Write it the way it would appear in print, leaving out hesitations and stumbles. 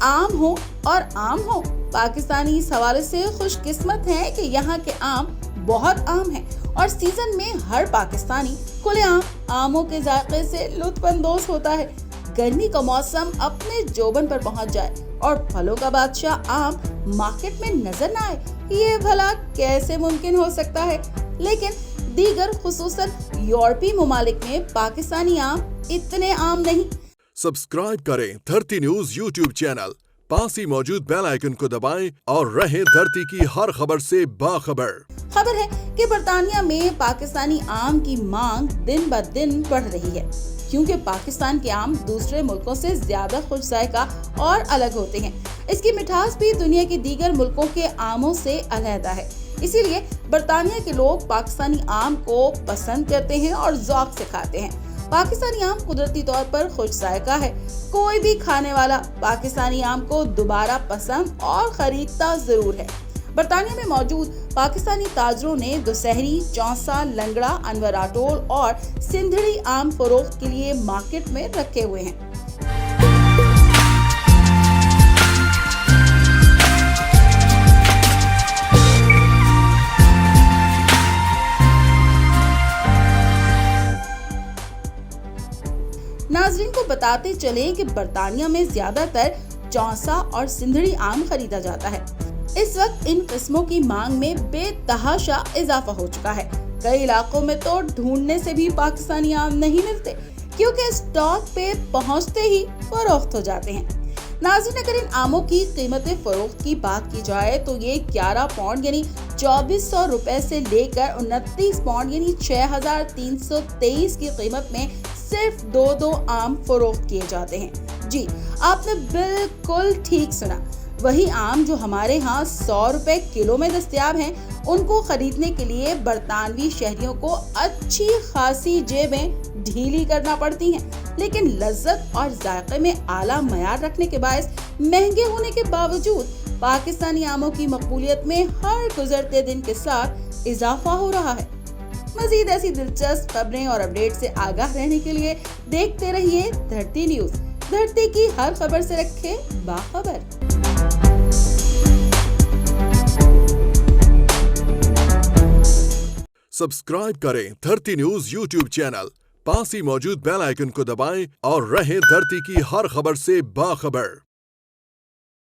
आम हो और आम हो, पाकिस्तानी इस हवाले से खुश किस्मत है कि यहाँ के आम बहुत आम हैं और सीजन में हर पाकिस्तानी खुलेआम आमों के जायके से लुत्फ अंदोज होता है। गर्मी का मौसम अपने जोबन पर पहुँच जाए और फलों का बादशाह आम मार्केट में नजर न आए, ये भला कैसे मुमकिन हो सकता है। लेकिन दीगर खुसूसन यूरोपीय ममालिक में पाकिस्तानी आम इतने आम नहीं। सब्सक्राइब करें धरती न्यूज यूट्यूब चैनल, पास ही मौजूद बेल आइकन को दबाएं और रहें धरती की हर खबर से बाखबर। खबर है कि बरतानिया में पाकिस्तानी आम की मांग दिन ब दिन बढ़ रही है, क्योंकि पाकिस्तान के आम दूसरे मुल्कों से ज्यादा खुश जायका और अलग होते हैं। इसकी मिठास भी दुनिया के दीगर मुल्कों के आमों से अलहदा है। इसीलिए बरतानिया के लोग पाकिस्तानी आम को पसंद करते हैं और ज़ौक़ से खाते हैं। पाकिस्तानी आम कुदरती तौर पर खुश जायका है। कोई भी खाने वाला पाकिस्तानी आम को दोबारा पसंद और खरीदता जरूर है। बरतानिया में मौजूद पाकिस्तानी ताजरों ने दुसहरी, चौसा, लंगड़ा, अनवराटोल और सिंधड़ी आम फरोख्त के लिए मार्केट में रखे हुए हैं। नाज़रीन को बताते चलें कि बरतानिया में ज्यादातर चौसा और सिंधड़ी आम खरीदा जाता है। इस वक्त इन किस्मों की मांग में बेतहाशा इजाफा हो चुका है। कई इलाकों में तो ढूंढने से भी पाकिस्तानी आम नहीं मिलते, क्योंकि स्टॉक पे पहुंचते ही फरोख्त हो जाते हैं। नाज़रीन, अगर इन आमों की कीमतें फरोख्त की बात की जाए तो ये 11 पाउंड यानी 2400 रुपए से लेकर 29 पाउंड यानी 6323 की कीमत में सिर्फ दो आम फरोख्त किए जाते हैं। जी, आपने बिल्कुल ठीक सुना। वही आम जो हमारे यहाँ 100 रुपए किलो में दस्तयाब हैं, उनको खरीदने के लिए बरतानवी शहरियों को अच्छी खासी जेबें ढीली करना पड़ती हैं। लेकिन लज्जत और जायके में आला मयार रखने के बायस महंगे होने के बावजूद पाकिस्तानी आमों की मकबूलियत में हर गुजरते दिन के साथ इजाफा हो रहा है। मजीद ऐसी दिलचस्प खबरें और अपडेट से आगाह रहने के लिए देखते रहिए धरती न्यूज। धरती की हर खबर से रखे बाखबर। सब्सक्राइब करें धरती न्यूज यूट्यूब चैनल, पास ही मौजूद बेल आइकन को दबाएं और रहें धरती की हर खबर से बाखबर।